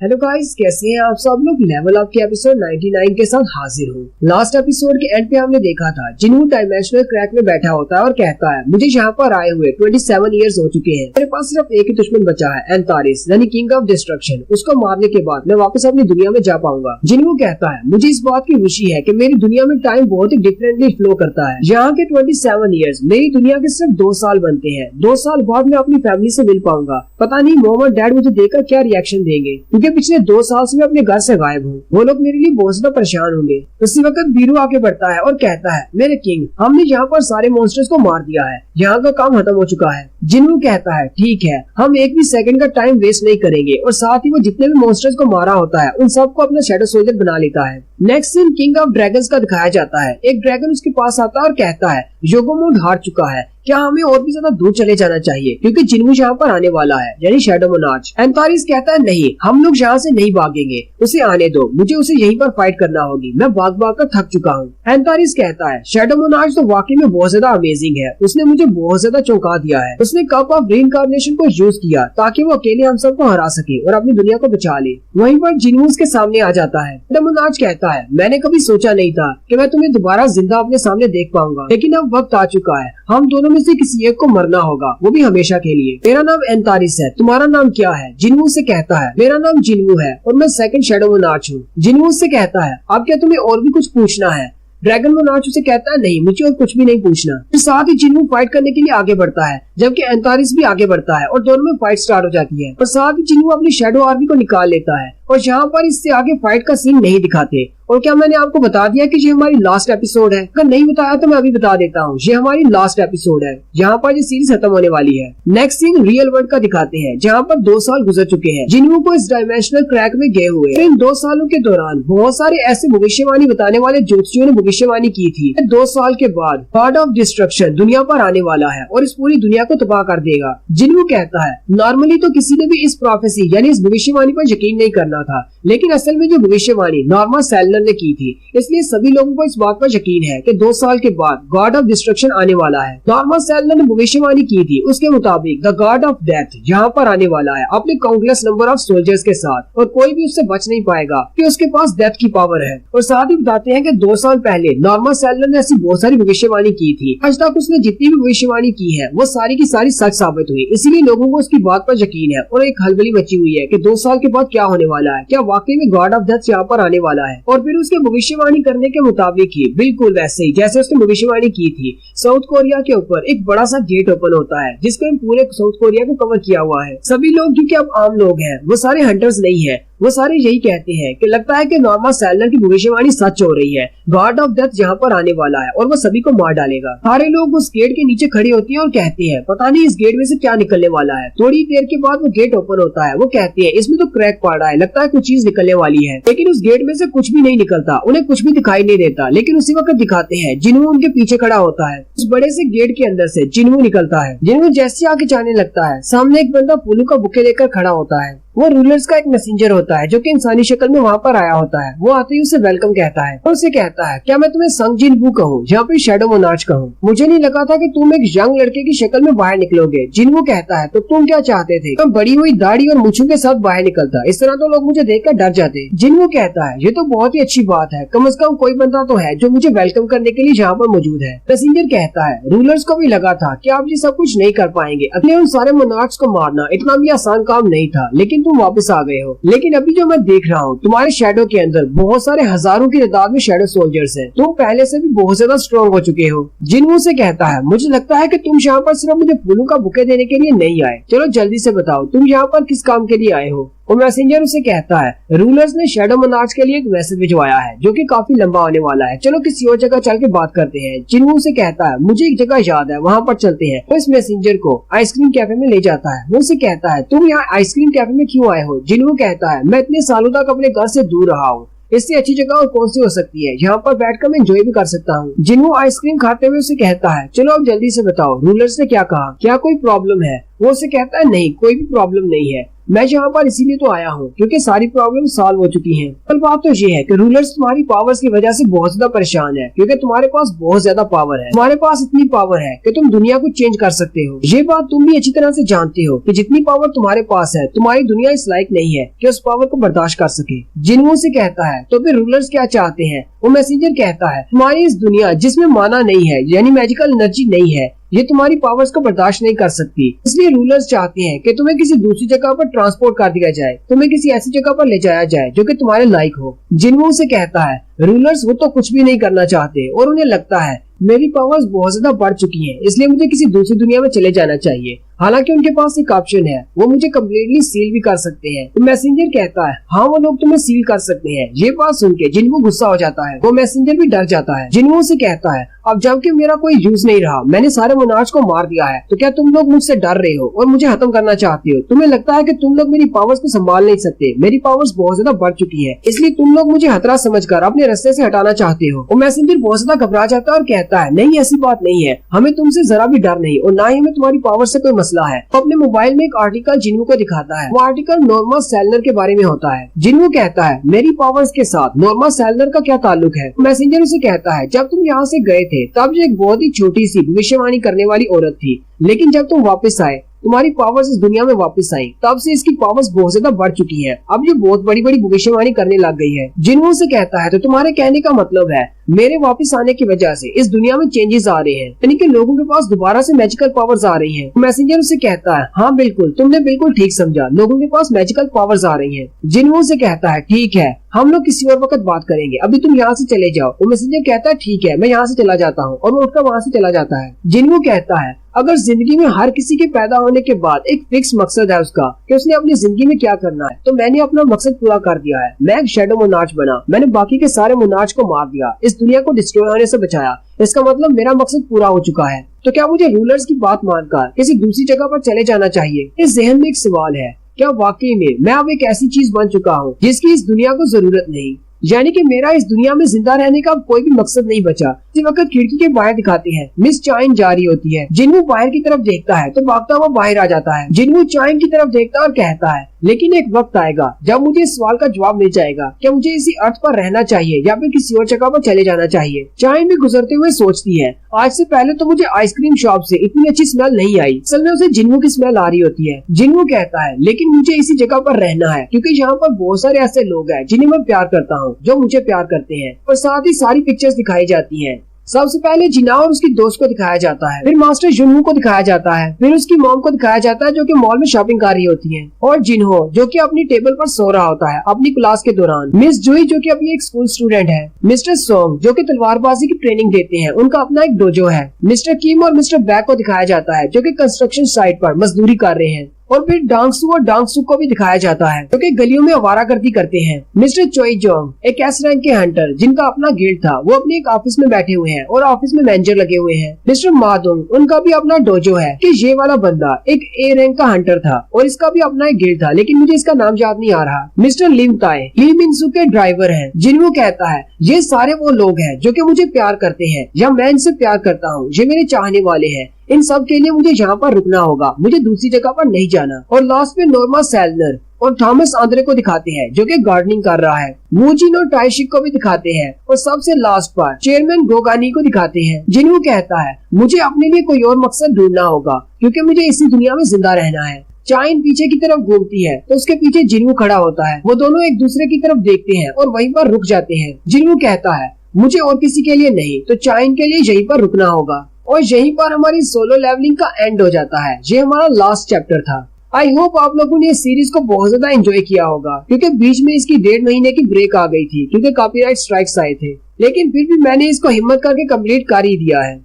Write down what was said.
Hello guys, कैसे हैं आप सब लोग। लेवल अप के एपिसोड 99 के साथ हाजिर हूँ। लास्ट एपिसोड के एंड पे हमने देखा था जिन्हू डायमेंशनल क्रैक में बैठा होता है और कहता है मुझे यहाँ पर आए हुए 27 इयर्स हो चुके हैं, मेरे पास सिर्फ एक ही दुश्मन बचा है, एंतारिस यानी किंग ऑफ डिस्ट्रक्शन। उसको मारने के बाद मैं वापस अपनी दुनिया में जा पाऊंगा। जिन्हू कहता है मुझे इस बात की खुशी है कि मेरी दुनिया में टाइम बहुत ही डिफरेंटली फ्लो करता है। यहाँ के 27 इयर्स मेरी दुनिया के सिर्फ 2 साल बनते हैं। 2 साल बाद मैं अपनी फैमिली से मिल पाऊंगा। पता नहीं मोम और डैड मुझे देखकर क्या रिएक्शन देंगे, क्योंकि पिछले 2 साल से मैं अपने घर से गायब हूँ। वो लोग मेरे लिए बहुत ज्यादा परेशान होंगे। उसी वक्त बीरू आके बढ़ता है और कहता है मेरे किंग, हमने यहाँ पर सारे मॉन्स्टर्स को मार दिया है, यहाँ का काम खत्म हो चुका है। जिन्हू कहता है ठीक है, हम एक भी सेकंड का टाइम वेस्ट नहीं करेंगे, और साथ ही वो जितने भी मॉन्स्टर्स को मारा होता है उन सबको अपना शैडो सोल्जर बना लेता है। Next scene king of dragons का दिखाया जाता है। एक ड्रैगन उसके पास आता है और कहता है योगोमोड हार चुका है, क्या हमें और भी ज्यादा दूर चले जाना चाहिए, क्योंकि जिन्हू यहाँ पर आने वाला है, यानी शैडो मोनार्च। एंतारिस कहता है नहीं, हम लोग यहाँ से नहीं भागेंगे, उसे आने दो, मुझे उसे यहीं पर फाइट करना होगी, मैं भाग भाग कर थक चुका हूँ। एंतारिस कहता है शैडो मोनार्च तो वाकई में बहुत ज्यादा अमेजिंग है, उसने मुझे बहुत ज्यादा चौंका दिया है। उसने कप ऑफ रीइंकार्नेशन को यूज किया ताकि वो अकेले हम सबको हरा सके और अपनी दुनिया को बचा ले। वहीं पर जिन्हू उसके सामने आ जाता है। शैडो मोनार्च कहता है मैंने कभी सोचा नहीं था कि मैं तुम्हें दोबारा जिंदा अपने सामने देख पाऊंगा, लेकिन अब वक्त आ चुका है, हम दोनों में से किसी एक को मरना होगा, वो भी हमेशा के लिए। मेरा नाम एंतारिस है, तुम्हारा नाम क्या है। जिन्हू से कहता है मेरा नाम जिन्हू है और मैं सेकंड शैडो मोनार्च हूँ। जिन्हू से कहता है अब क्या तुम्हें और भी कुछ पूछना है। ड्रैगन मोनार्च उसे कहता है नहीं, मुझे और कुछ भी नहीं पूछना। फिर साथ ही जिन्हू फाइट करने के लिए आगे बढ़ता है, जबकि एंतारिस भी आगे बढ़ता है और दोनों में फाइट स्टार्ट हो जाती है। और साथ ही जिन्हू अपनी शैडो आर्मी को निकाल लेता है और यहाँ पर इससे आगे फाइट का सीन नहीं दिखाते। और क्या मैंने आपको बता दिया कि ये हमारी लास्ट एपिसोड है? अगर नहीं बताया तो मैं अभी बता देता हूँ, ये हमारी लास्ट एपिसोड है, यहाँ पर ये सीरीज खत्म होने वाली है। नेक्स्ट सीन रियल वर्ल्ड का दिखाते हैं, जहाँ पर 2 साल गुजर चुके हैं जिन्हू को इस डायमेंशनल क्रैक में गए हुए। इन 2 सालों के दौरान बहुत सारे ऐसे भविष्यवाणी बताने वाले ज्योतिषियों ने भविष्यवाणी की थी 2 साल के बाद गॉड ऑफ डिस्ट्रक्शन दुनिया पर आने वाला है और इस पूरी दुनिया को तबाह कर देगा। जिन्हू कहता है नॉर्मली तो किसी ने भी इस प्रोफेसी यानी इस भविष्यवाणी पर यकीन नहीं करना था, लेकिन असल में जो भविष्यवाणी नॉर्मा सेलर ने की थी, इसलिए सभी लोगों को इस बात पर यकीन है कि 2 साल के बाद गॉड ऑफ डिस्ट्रक्शन आने वाला है। नॉर्मा सेलर ने भविष्यवाणी की थी, उसके मुताबिक द गॉड ऑफ डेथ यहाँ पर आने वाला है अपने काउंटलेस नंबर ऑफ सोल्जर्स के साथ, और कोई भी उससे बच नहीं पाएगा कि उसके पास डेथ की पावर है। और साथ ही बताते हैं कि 2 साल पहले नॉर्मा सेलर ने ऐसी बहुत सारी भविष्यवाणी की थी। आज तक उसने जितनी भी भविष्यवाणी की है वो सारी की सारी सच साबित हुई, इसीलिए लोगों को उसकी बात पर यकीन है और एक हलबली मची हुई है कि 2 साल के बाद क्या होने वाला है, क्या वाकई में गॉड ऑफ डेथ यहाँ पर आने वाला है। और फिर उसके भविष्यवाणी करने के मुताबिक ही बिल्कुल वैसे ही जैसे उसने भविष्यवाणी की थी, साउथ कोरिया के ऊपर एक बड़ा सा गेट ओपन होता है जिसको पूरे साउथ कोरिया को कवर किया हुआ है। सभी लोग क्योंकि अब आम लोग हैं, वो सारे हंटर्स नहीं है, वो सारे यही कहते हैं कि लगता है कि नॉर्मा सेलर की भविष्यवाणी सच हो रही है, गॉड ऑफ डेथ यहाँ पर आने वाला है और वो सभी को मार डालेगा। सारे लोग उस गेट के नीचे खड़े होते हैं और कहते हैं पता नहीं इस गेट में से क्या निकलने वाला है। थोड़ी देर के बाद वो गेट ओपन होता है, वो कहते हैं इसमें तो क्रैक पड़ रहा है, लगता है कुछ चीज निकलने वाली है, लेकिन उस गेट में से कुछ भी नहीं निकलता, उन्हें कुछ भी दिखाई नहीं देता। लेकिन उसी वक्त दिखाते हैं जिन्हू उनके पीछे खड़ा होता है। उस बड़े से गेट के अंदर से जिन्हू निकलता है। जिन्हू जैसे आगे जाने लगता है, सामने एक बंदा फूलों का बुके लेकर खड़ा होता है। वो रूलर्स का एक मैसेंजर होता है जो कि इंसानी शक्ल में वहाँ पर आया होता है। वो आते ही उसे वेलकम कहता है और उसे कहता है क्या मैं तुम्हें संग जिनवू कहूँ या फिर शैडो मोनार्च कहूँ? मुझे नहीं लगा था कि तुम एक यंग लड़के की शक्ल में बाहर निकलोगे। जिनवू कहता है तो तुम क्या चाहते थे? तुम बड़ी हुई दाढ़ी और मूंछों के साथ बाहर निकलता, इस तरह तो लोग मुझे देखकर डर जाते। जिनवू कहता है ये तो बहुत ही अच्छी बात है, कम से कम कोई बंदा तो है जो मुझे वेलकम करने के लिए यहाँ पर मौजूद है। मैसेंजर कहता है रूलर्स को भी लगा था कि आप ये सब कुछ नहीं कर पाएंगे, अगले उन सारे मोनार्च को मारना इतना भी आसान काम नहीं था, लेकिन तुम वापस आ गए हो। लेकिन अभी जो मैं देख रहा हूँ तुम्हारे शैडो के अंदर बहुत सारे हजारों की तादाद में शैडो सोल्जर्स हैं, तुम पहले से भी बहुत ज्यादा स्ट्रॉन्ग हो चुके हो। जिन्हू से कहता है मुझे लगता है कि तुम यहाँ पर सिर्फ मुझे फूलों का बुके देने के लिए नहीं आए, चलो जल्दी से बताओ तुम यहाँ पर किस काम के लिए आए हो? और मैसेंजर उसे कहता है रूलर्स ने शैडो मोनार्च के लिए एक मैसेज भिजवाया है जो कि काफी लंबा होने वाला है, चलो किसी और जगह चल के बात करते हैं। जिन्हू उसे कहता है मुझे एक जगह याद है, वहाँ पर चलते हैं। तो इस मैसेंजर को आइसक्रीम कैफे में ले जाता है। वो उसे कहता है तुम यहाँ आइसक्रीम कैफे में क्यों आए हो? जिन्हू कहता है मैं इतने सालों तक अपने घर से दूर रहा हूँ, इससे अच्छी जगह और कौन सी हो सकती है, यहाँ पर बैठकर मैं एंजॉय भी कर सकता हूँ। जिन्हू आइसक्रीम खाते हुए उसे कहता है चलो अब जल्दी से बताओ रूलर्स ने क्या कहा, क्या कोई प्रॉब्लम है? वो उसे कहता है नहीं, कोई भी प्रॉब्लम नहीं है। मैं यहाँ पर इसीलिए तो आया हूँ क्योंकि सारी प्रॉब्लम सॉल्व हो चुकी हैं। कल बात तो ये है कि रूलर्स तुम्हारी पावर्स की वजह से बहुत ज्यादा परेशान है क्योंकि तुम्हारे पास बहुत ज्यादा पावर है। तुम्हारे पास इतनी पावर है कि तुम दुनिया को चेंज कर सकते हो। ये बात तुम भी अच्छी तरह से जानते हो कि जितनी पावर तुम्हारे पास है तुम्हारी दुनिया इस लायक नहीं है कि उस पावर को बर्दाश्त कर सके। जिन्हों से कहता है तो फिर रूलर्स क्या चाहते हैं? वो मैसेंजर कहता है तुम्हारी इस दुनिया जिसमें माना नहीं है यानी मैजिकल एनर्जी नहीं है ये तुम्हारी पावर्स को बर्दाश्त नहीं कर सकती, इसलिए रूलर्स चाहते हैं कि तुम्हें किसी दूसरी जगह पर ट्रांसपोर्ट कर दिया जाए, तुम्हें किसी ऐसी जगह पर ले जाया जाए जो कि तुम्हारे लायक हो। जिन्हों से कहता है रूलर्स वो तो कुछ भी नहीं करना चाहते और उन्हें लगता है मेरी पावर्स बहुत ज्यादा बढ़ चुकी हैं, इसलिए मुझे किसी दूसरी दुनिया में चले जाना चाहिए। हालांकि उनके पास एक ऑप्शन है, वो मुझे कम्प्लीटली सील भी कर सकते हैं। तो मैसेंजर कहता है हाँ वो लोग तुम्हें सील कर सकते हैं। ये बात सुन के जिन्हों गुस्सा हो जाता है, वो मैसेंजर भी डर जाता है। जिन्हों से कहता है अब जबकि मेरा कोई यूज नहीं रहा, मैंने सारे मोनार्च को मार दिया है, तो क्या तुम लोग मुझसे डर रहे हो और मुझे खत्म करना चाहते हो? तुम्हें लगता है कि तुम लोग मेरी पावर्स को संभाल नहीं सकते, मेरी पावर्स बहुत ज्यादा बढ़ चुकी है, इसलिए तुम लोग मुझे खतरा समझकर अपने रास्ते से हटाना चाहते हो। और मैसेंजर बहुत ज्यादा घबरा जाता है और कहता है नहीं ऐसी बात नहीं है, हमें तुमसे जरा भी डर नहीं और ना ही हमें तुम्हारी पावर से कोई मसला है। तो अपने मोबाइल में एक आर्टिकल जिन्हों को दिखाता है, वो आर्टिकल नॉर्मा सेलनर के बारे में होता है। जिन्हों कहता है मेरी पावर्स के साथ नॉर्मा सेलनर का क्या ताल्लुक है? मैसेंजर उसे कहता है जब तुम यहाँ से गए थे तब एक बहुत ही छोटी सी भविष्यवाणी करने वाली औरत थी, लेकिन जब तुम वापस आए तुम्हारी पावर्स इस दुनिया में वापस आई, तब से इसकी पावर्स बहुत ज्यादा बढ़ चुकी है। अब ये बहुत बड़ी बड़ी भविष्यवाणी करने लग गई है। जिन्हों से कहता है तो तुम्हारे कहने का मतलब है मेरे वापस आने की वजह से इस दुनिया में चेंजेस आ रहे हैं, यानी कि लोगों के पास दोबारा से मैजिकल पावर्स आ रही हैं। मैसेंजर उसे कहता है हाँ बिल्कुल, तुमने बिल्कुल ठीक समझा, लोगों के पास मैजिकल पावर्स आ रही हैं। जिन्हों से कहता है ठीक है हम लोग किसी और वक्त बात करेंगे, अभी तुम यहाँ से चले जाओ। वो मैसेंजर कहता है ठीक है मैं यहाँ से चला जाता हूँ, और वो उठकर वहाँ से चला जाता है। जिन्हों कहता है अगर जिंदगी में हर किसी के पैदा होने के बाद एक फिक्स मकसद है उसका कि उसने अपनी जिंदगी में क्या करना है, तो मैंने अपना मकसद पूरा कर दिया है। मैं एक शैडो मोनार्च बना, मैंने बाकी के सारे मोनार्च को मार दिया, इस दुनिया को डिस्ट्रॉय होने से बचाया, इसका मतलब मेरा मकसद पूरा हो चुका है। तो क्या मुझे रूलर्स की बात मानकर किसी दूसरी जगह पर चले जाना चाहिए? इस जहन में एक सवाल है, क्या वाकई में मैं अब एक ऐसी चीज बन चुका हूँ जिसकी इस दुनिया को जरूरत नहीं, यानी कि मेरा इस दुनिया में जिंदा रहने का कोई भी मकसद नहीं बचा। इसी वक्त खिड़की के बाहर दिखाते हैं मिस चाइन जा रही होती है। जिन्हों बाहर की तरफ देखता है तो भागता हुआ बाहर आ जाता है। जिन्हों चाइन की तरफ देखता है और कहता है लेकिन एक वक्त आएगा जब मुझे इस सवाल का जवाब मिल जाएगा, क्या मुझे इसी अर्थ पर रहना चाहिए या फिर किसी और जगह पर चले जाना चाहिए। चाइन भी गुजरते हुए सोचती है आज से पहले तो मुझे आइसक्रीम शॉप से इतनी अच्छी स्मेल नहीं आई, असल में उसे जिन्हों की स्मेल आ रही होती है। जिन्हों कहता है लेकिन मुझे इसी जगह पर रहना है क्योंकि यहाँ पर बहुत सारे ऐसे लोग हैं जिन्हें मैं प्यार करता हूँ, जो मुझे प्यार करते हैं। और साथ ही सारी पिक्चर्स दिखाई जाती हैं। सबसे पहले जिना और उसकी दोस्त को दिखाया जाता है, फिर मास्टर जुनू को दिखाया जाता है, फिर उसकी मॉम को दिखाया जाता है जो कि मॉल में शॉपिंग कर रही होती है, और जिन्हो जो कि अपनी टेबल पर सो रहा होता है अपनी क्लास के दौरान, मिस जुई जो कि अभी एक स्कूल स्टूडेंट है, मिस्टर सोंग जो कि तलवारबाजी की ट्रेनिंग देते हैं, उनका अपना एक डोजो है, मिस्टर किम और मिस्टर बैक को दिखाया जाता है जो कि कंस्ट्रक्शन साइट पर मजदूरी कर रहे हैं, और फिर डांगसू और डांगसू को भी दिखाया जाता है जो कि गलियों में आवारागर्दी करते हैं। मिस्टर चोई जोंग एक एस रैंक के हंटर जिनका अपना गिल्ड था, वो अपने एक ऑफिस में बैठे हुए हैं और ऑफिस में मैनेजर लगे हुए हैं। मिस्टर मादुंग उनका भी अपना डोजो है कि ये वाला बंदा एक ए रैंक का हंटर था और इसका भी अपना एक गिल्ड था, लेकिन मुझे इसका नाम याद नहीं आ रहा। मिस्टर लिम ताए ली मिनसू के ड्राइवर है। जिन्हों कहता है ये सारे वो लोग हैं जो कि मुझे प्यार करते हैं या मैं इनसे प्यार करता हूँ, ये मेरे चाहने वाले हैं, इन सब के लिए मुझे यहाँ पर रुकना होगा, मुझे दूसरी जगह पर नहीं जाना। और लास्ट में नॉर्मा सेलनर और थॉमस आंद्रे को दिखाते हैं जो कि गार्डनिंग कर रहा है। मूजिन और टाइशिक को भी दिखाते हैं और सबसे लास्ट पर चेयरमैन गोगानी को दिखाते हैं। जिन्हों कहता है मुझे अपने लिए कोई और मकसद ढूंढना होगा क्योंकि मुझे इसी दुनिया में जिंदा रहना है। चाइन पीछे की तरफ घूमती है तो उसके पीछे जिन्हों खड़ा होता है, वो दोनों एक दूसरे की तरफ देखते हैं और वहीं पर रुक जाते हैं। जिन्हों कहता है मुझे और किसी के लिए नहीं, तो चाइन के लिए यहीं पर रुकना होगा। और यहीं पर हमारी सोलो लेवलिंग का एंड हो जाता है। ये हमारा लास्ट चैप्टर था। आई होप आप लोगों ने इस सीरीज को बहुत ज्यादा एंजॉय किया होगा क्योंकि बीच में इसकी 1.5 महीने की ब्रेक आ गई थी क्योंकि कॉपीराइट स्ट्राइक्स आए थे, लेकिन फिर भी मैंने इसको हिम्मत करके कंप्लीट कर ही दिया है।